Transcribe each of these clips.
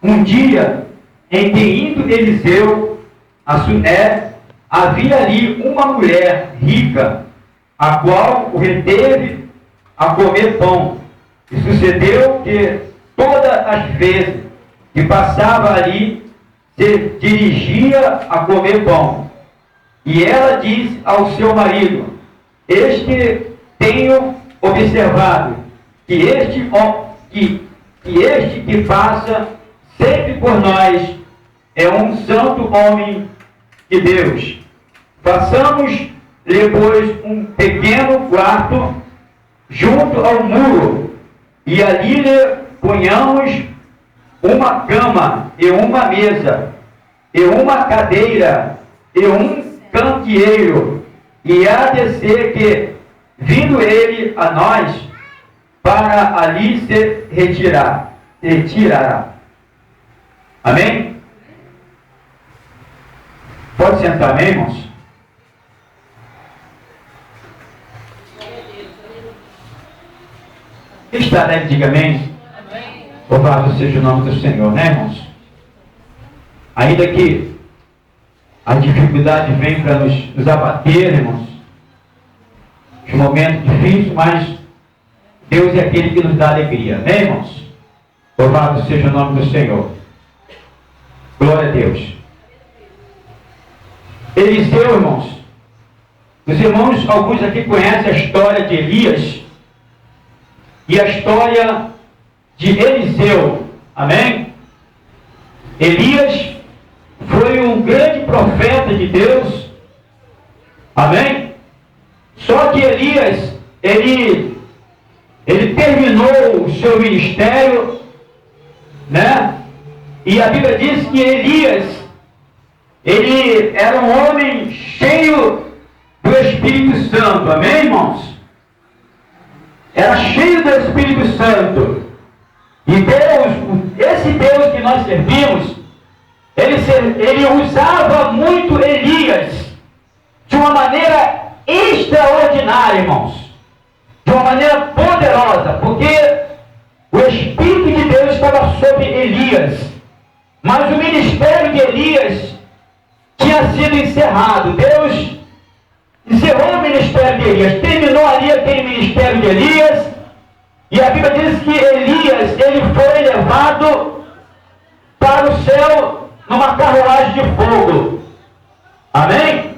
Um dia em que, indo Eliseu a Suné, havia ali uma mulher rica, a qual o reteve a comer pão. E sucedeu que todas as vezes que passava ali, se dirigia a comer pão. E ela disse ao seu marido: este tenho observado, que este que passa sempre por nós é um santo homem de Deus. Façamos-lhe, pois, um pequeno quarto junto ao muro, e ali lhe ponhamos uma cama, e uma mesa, e uma cadeira, e um candeeiro, e há de ser que, vindo ele a nós, para ali se retirará. Amém? Pode sentar, amém, irmãos? Quem está alegre, diga amém. Louvado seja o nome do Senhor, né, irmãos? Ainda que a dificuldade vem para nos abater, irmãos, de um momento difícil, mas Deus é aquele que nos dá alegria, né, irmãos? Louvado seja o nome do Senhor. Glória a Deus. Eliseu, irmãos, os irmãos, alguns aqui conhecem a história de Elias e a história de Eliseu, amém? Elias foi um grande profeta de Deus, amém? Só que Elias, ele terminou o seu ministério, né? E a Bíblia diz que Elias, ele era um homem cheio do Espírito Santo, amém, irmãos? Era cheio do Espírito Santo. E Deus, esse Deus que nós servimos, ele usava muito Elias de uma maneira extraordinária, irmãos. De uma maneira poderosa, porque o Espírito de Deus estava sobre Elias. Mas o ministério de Elias tinha sido encerrado. Deus encerrou o ministério de Elias, terminou ali aquele ministério de Elias, e a Bíblia diz que Elias, ele foi levado para o céu numa carruagem de fogo. Amém?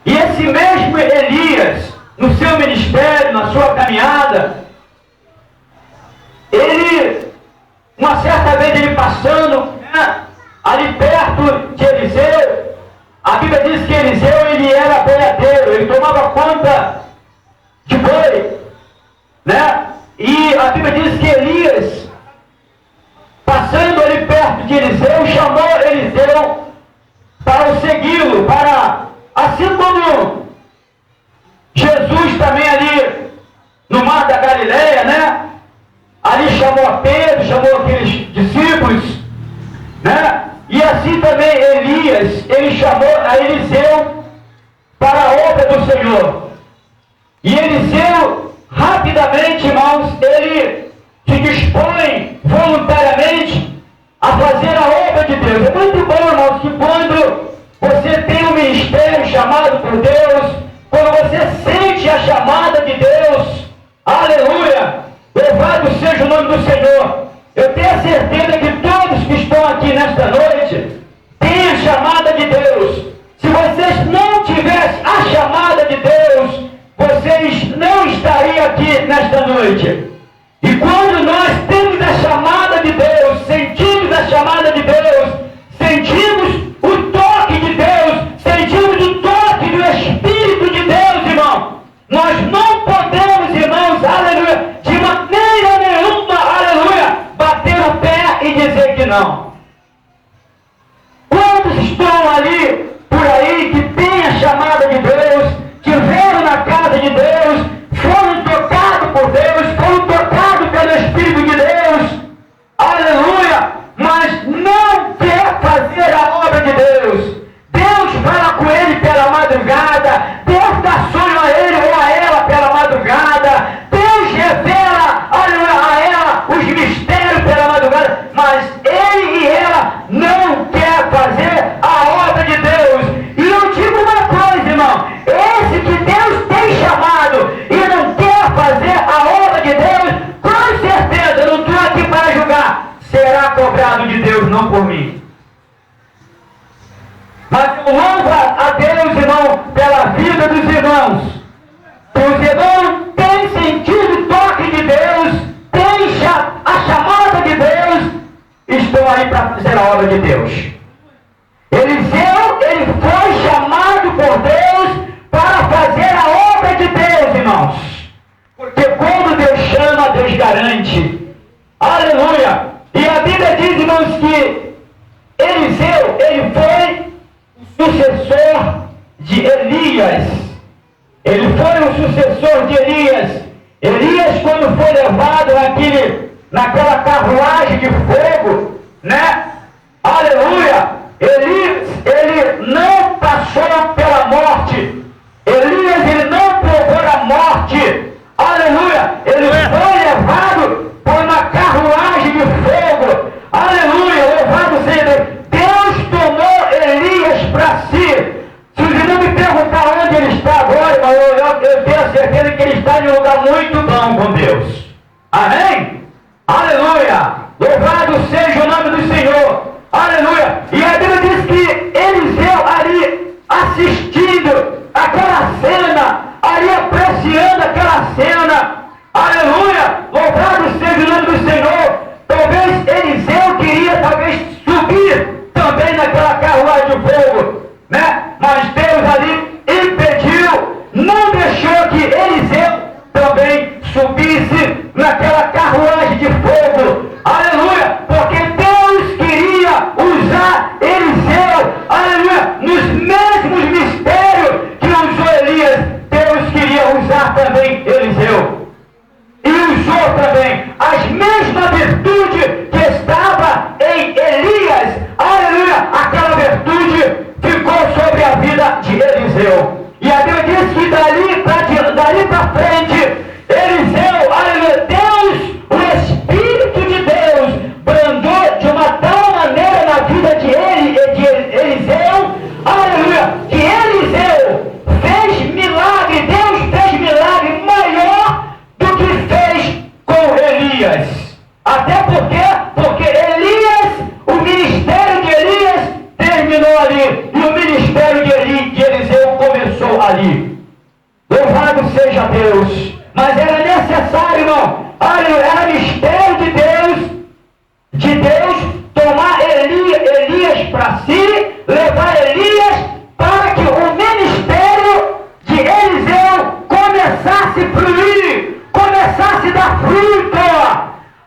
E esse mesmo Elias, no seu ministério, na sua caminhada, ele, uma certa vez ele passando, né, ali perto de Eliseu, a Bíblia diz que Eliseu, ele era boiadeiro, ele tomava conta de boi, né? E a Bíblia diz que Elias, passando ali perto de Eliseu, chamou Eliseu para o segui-lo, para, assim como Jesus também ali no mar da Galileia, né? Ali chamou a Pedro, chamou aqueles discípulos, né? E assim também Elias, ele chamou a Eliseu para a obra do Senhor. E Eliseu, rapidamente, irmãos, ele se dispõe voluntariamente a fazer a obra de Deus. É muito bom, irmãos, que quando você tem um ministério chamado por Deus, quando você sente a chamada de Deus, aleluia, louvado seja o nome do Senhor. Eu tenho a certeza que todos que estão aqui nesta noite têm a chamada de Deus. Se vocês não tivessem a chamada de Deus, vocês não estariam aqui nesta noite. E quando nós temos a chamada de Deus, sentimos a chamada de Deus, sentimos o toque de Deus, sentimos o toque do Espírito de Deus, irmão, nós não podemos, irmãos, aleluia, de maneira nenhuma, aleluia, bater o pé e dizer que não. Quantos estão ali, por aí, que têm a chamada de Deus, que veio na casa de Deus, foram tocados por Deus, foram tocados pelo Espírito de Deus, aleluia, mas não quer fazer a obra de Deus. Deus fala com ele pela madrugada, Deus dá sonho a ele ou a ela pela madrugada, Deus revela, aleluia, a ela os mistérios pela madrugada, mas ele cobrado de Deus, não por mim. Mas eu louvo a Deus, irmão, pela vida dos irmãos. Os irmãos têm sentido o toque de Deus, têm a chamada de Deus, estão aí para fazer a obra de Deus. Eliseu, ele foi chamado por Deus para fazer a obra de Deus, irmãos. Porque quando Deus chama, Deus garante. Aleluia! E a Bíblia diz, irmãos, que Eliseu, ele foi o sucessor de Elias. Ele foi o sucessor de Elias. Elias, quando foi levado naquela carruagem de fogo, né? Aleluia! Ele não passou pela morte. Elias, ele não provou a morte. Aleluia! Ele foi levado por uma carruagem de fogo. Aleluia! Louvado seja Deus. Deus tomou Elias para si. Se os irmãos me perguntar onde ele está agora, irmão, eu tenho a certeza que ele está em um lugar muito bom com Deus. Amém? Aleluia! Louvado seja o nome do Senhor. Aleluia! E a Bíblia diz que Eliseu ali assistindo aquela cena, ali apreciando aquela cena. Aleluia! Louvado seja o nome do Senhor. Talvez Eliseu queria subir também naquela carruagem de fogo, né? Mas Deus ali impediu, não deixou que Eliseu também subisse naquela carruagem de fogo. Aleluia! Porque Deus queria usar Eliseu, aleluia, nos mesmos mistérios que usou Elias. Deus queria usar também Eliseu. E usou também as mesmas virtudes que estava em Elias. Aleluia! Aquela virtude ficou sobre a vida de Eliseu. E a Bíblia diz que dali para frente, Eliseu, aleluia, Deus, o Espírito de Deus, brandou de uma tal maneira na vida de Eliseu, aleluia, que Eliseu fez milagre, Deus fez milagre maior do que fez com Elias. Até porque Elias, o ministério de Elias terminou ali, e o ministério de Eliseu começou ali. Louvado seja Deus. Mas era necessário, irmão, era mistério de Deus tomar Elias para si, levar Elias para que o ministério de Eliseu começasse a fluir, começasse a dar fruto.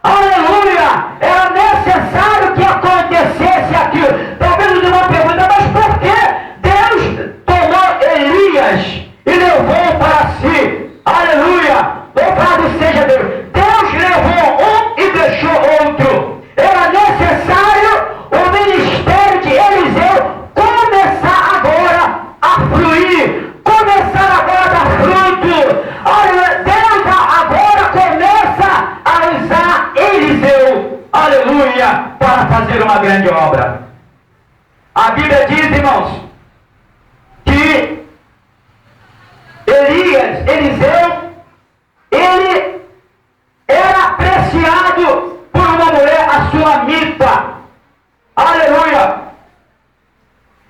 Aleluia! Era necessário que acontecesse aquilo. Talvez os irmãos perguntem, mas por que Deus tomou Elias e levou para si? Aleluia! Louvado seja Deus! Deus levou um e deixou outro. Era necessário o ministério de Eliseu começar agora a fluir, começar agora a dar fruto. Aleluia! Deus agora começa a usar Eliseu, aleluia, para fazer uma grande obra. A Bíblia diz, irmãos, que Eliseu, ele era apreciado por uma mulher, a Sulamita. Aleluia!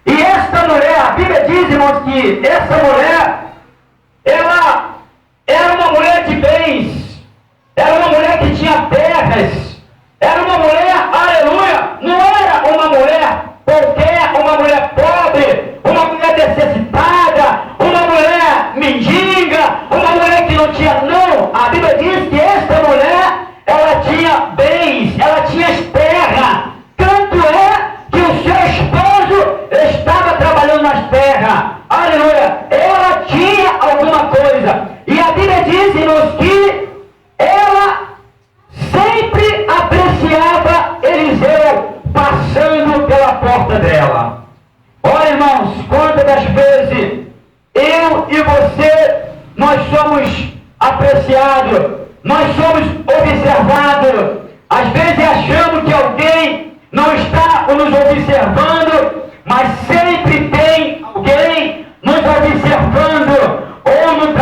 E esta mulher, a Bíblia diz, irmãos, que essa mulher, ela era uma mulher de bens, era uma mulher que tinha terras, era uma mulher, aleluia, não era uma mulher qualquer, uma mulher pobre, uma mulher necessitada, uma mulher mendiga, uma mulher que não tinha, não. A Bíblia diz que esta mulher, ela tinha bens, ela tinha terra. Tanto é que o seu esposo estava trabalhando nas terras. Aleluia! Ela tinha alguma coisa. E a Bíblia diz, irmãos, que ela sempre apreciava Eliseu passando pela porta dela. Olha, irmãos, quantas das vezes eu e você, nós somos apreciados, nós somos observados. Às vezes achamos que alguém não está nos observando, mas